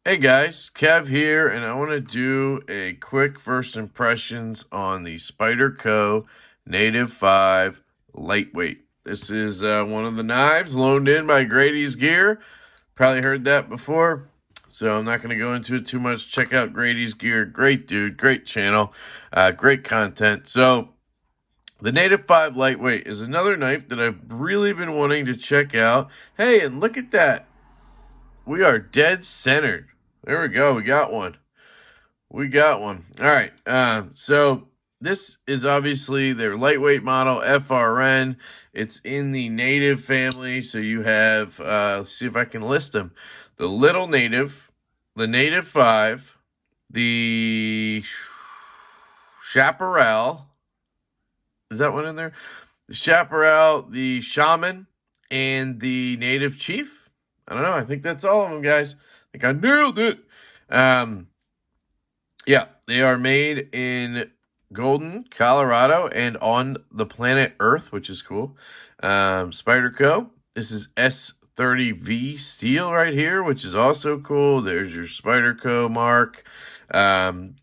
Hey guys, Kev here, and I want to do a quick first impressions on the Spyderco Native 5 Lightweight. This is one of the knives loaned in by Grady's Gear. Probably heard that before, so I'm not going to go into it too much. Check out Grady's Gear. Great dude, great channel, great content. So the Native 5 Lightweight is another knife that I've really been wanting to check out. Hey, and look at that. We are dead centered. There we go. We got one. We got one. All right. So this is obviously their lightweight model, FRN. It's in the Native family. So you have, let's see if I can list them. The Little Native, the Native 5, the Chaparral. Is that one in there? The Chaparral, the Shaman, and the Native Chief. I don't know. I think that's all of them, guys. I think I nailed it. Yeah, they are made in Golden, Colorado, and on the planet Earth, which is cool. Spyderco. This is S30V steel right here, which is also cool. There's your Spyderco mark.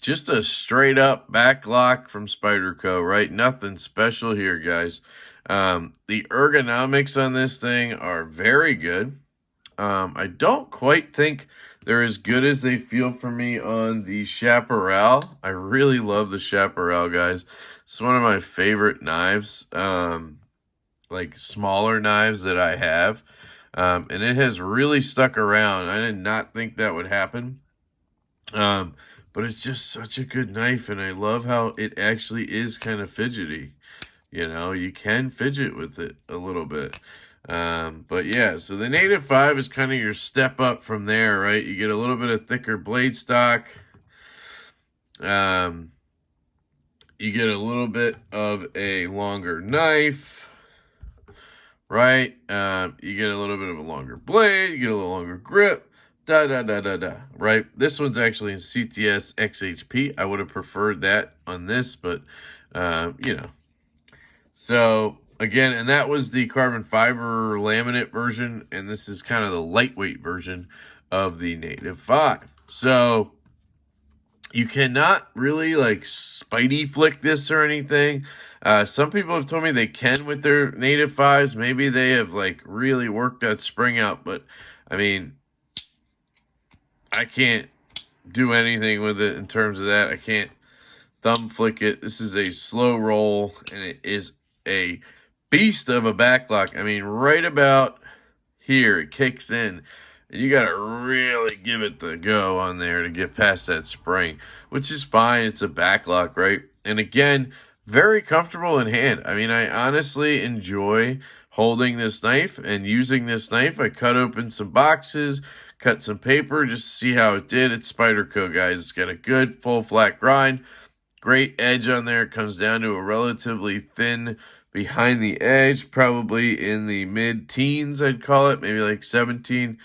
Just a straight up backlock from Spyderco, right? Nothing special here, guys. The ergonomics on this thing are very good. I don't quite think they're as good as they feel for me on the Chaparral. I really love the Chaparral, guys. It's one of my favorite knives, like smaller knives that I have. And it has really stuck around. I did not think that would happen. But it's just such a good knife, and I love how it actually is kind of fidgety. You know, you can fidget with it a little bit. But yeah, so the Native 5 is kind of your step up from there, right? You get a little bit of thicker blade stock. You get a little bit of a longer knife, right? You get a little bit of a longer blade. You get a little longer grip. Right? This one's actually in CTS XHP. I would have preferred that on this, but, you know. So again, and that was the carbon fiber laminate version, and this is kind of the lightweight version of the Native 5. So you cannot really like Spidey flick this or anything. Some people have told me they can with their Native 5s. Maybe they have like really worked that spring out, but I mean, I can't do anything with it in terms of that. I can't thumb flick it. This is a slow roll, and it is a beast of a backlock. I mean, right about here, it kicks in. And you got to really give it the go on there to get past that spring, which is fine. It's a backlock, right? And again, very comfortable in hand. I mean, I honestly enjoy holding this knife and using this knife. I cut open some boxes, cut some paper just to see how it did. It's Spyderco, guys. It's got a good full flat grind. Great edge on there. It comes down to a relatively thin behind the edge, probably in the mid-teens, I'd call it, maybe like 17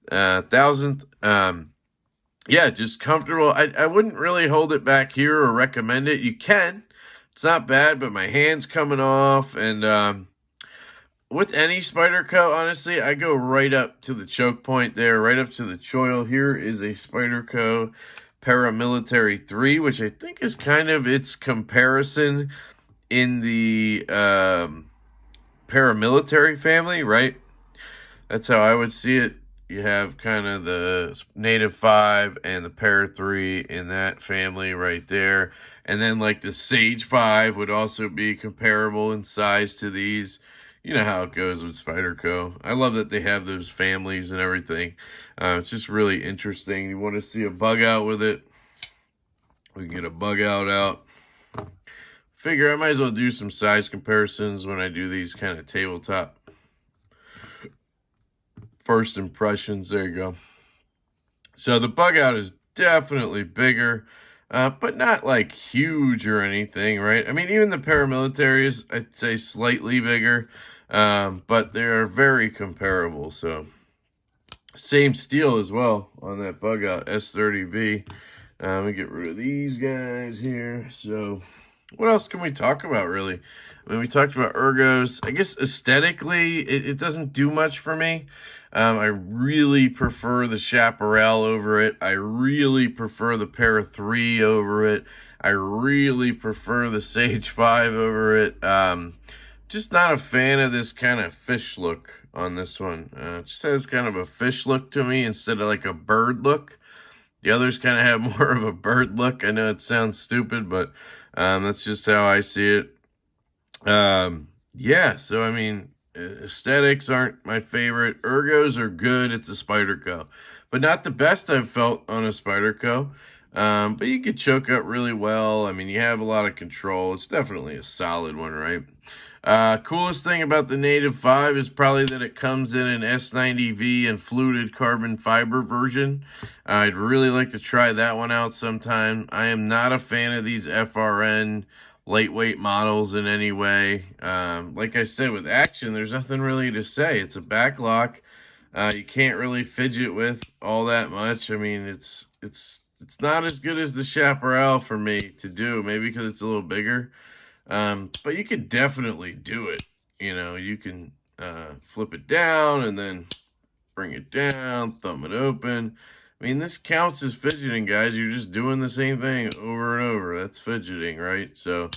thousandth. Yeah, just comfortable. I wouldn't really hold it back here or recommend it. You can. It's not bad, but my hand's coming off, and with any Spyderco, honestly, I go right up to the choke point there, right up to the choil. Here is a Spyderco Paramilitary 3, which I think is kind of its comparison in the paramilitary family, right? That's how I would see it. You have kind of the Native 5 and the Para 3 in that family right there. And then like the Sage 5 would also be comparable in size to these. You know how it goes with Spyderco. I love that they have those families and everything. It's just really interesting. You want to see a bug out with it, we can get a bug out. Figure I might as well do some size comparisons when I do these kind of tabletop first impressions. There you go. So the bug out is definitely bigger, but not like huge or anything, right? I mean, even the paramilitary is, I'd say, slightly bigger, but they are very comparable. So Same steel as well on that bug out S30V. Let me get rid of these guys here. So what else can we talk about, really? I mean, we talked about ergos. I guess aesthetically, it doesn't do much for me. I really prefer the Chaparral over it. I really prefer the Para 3 over it. I really prefer the Sage 5 over it. Just not a fan of this kind of fish look on this one. It just has kind of a fish look to me instead of like a bird look. The others kind of have more of a bird look. I know it sounds stupid, but that's just how I see it. Yeah, so I mean, aesthetics aren't my favorite. Ergos are good. It's a Spyderco, but not the best I've felt on a Spyderco. But you could choke up really well. I mean, you have a lot of control. It's definitely a solid one, right? Coolest thing about the Native 5 is probably that it comes in an S90V and fluted carbon fiber version. I'd really like to try that one out sometime. I am not a fan of these FRN lightweight models in any way. Like I said, with Action, there's nothing really to say. It's a backlock. You can't really fidget with all that much. I mean, it's not as good as the Chaparral for me to do. Maybe because it's a little bigger. But you can definitely do it. You know, you can flip it down and then bring it down, thumb it open. I mean, this counts as fidgeting, guys. You're just doing the same thing over and over. That's fidgeting, right? So,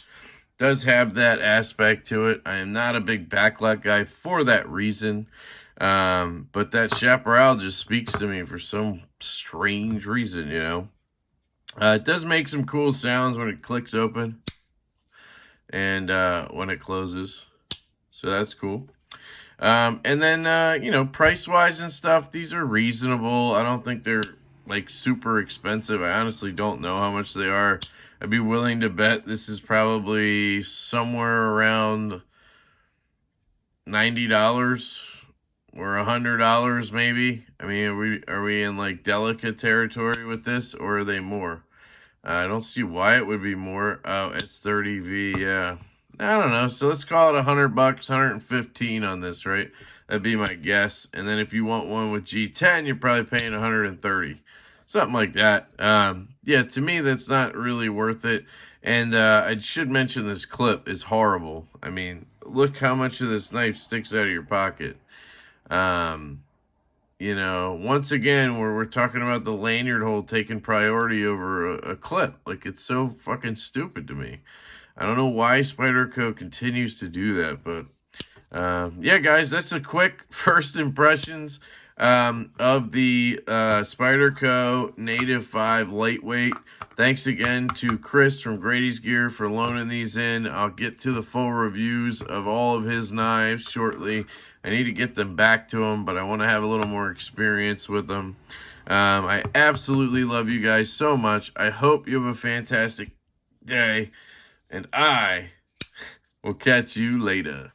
does have that aspect to it. I am not a big backlock guy for that reason. But that Chaparral just speaks to me for some strange reason, you know. It does make some cool sounds when it clicks open and when it closes. So that's cool. And then, you know, price-wise and stuff, these are reasonable. I don't think they're, like, super expensive. I honestly don't know how much they are. I'd be willing to bet this is probably somewhere around $90 or $100 maybe. I mean, are we in, like, delicate territory with this, or are they more? I don't see why it would be more. Oh, it's 30V, yeah. I don't know. So let's call it $100, 115 on this, right? That'd be my guess. And then if you want one with G10, you're probably paying 130, something like that. Yeah, to me, that's not really worth it. And I should mention this clip is horrible. I mean, look how much of this knife sticks out of your pocket. You know, once again, we're talking about the lanyard hole taking priority over a clip. Like, it's so fucking stupid to me. I don't know why Spyderco continues to do that, but yeah, guys, that's a quick first impressions of the Spyderco Native 5 Lightweight. Thanks again to Chris from Grady's Gear for loaning these in. I'll get to the full reviews of all of his knives shortly. I need to get them back to him, but I want to have a little more experience with them. I absolutely love you guys so much. I hope you have a fantastic day, and I will catch you later.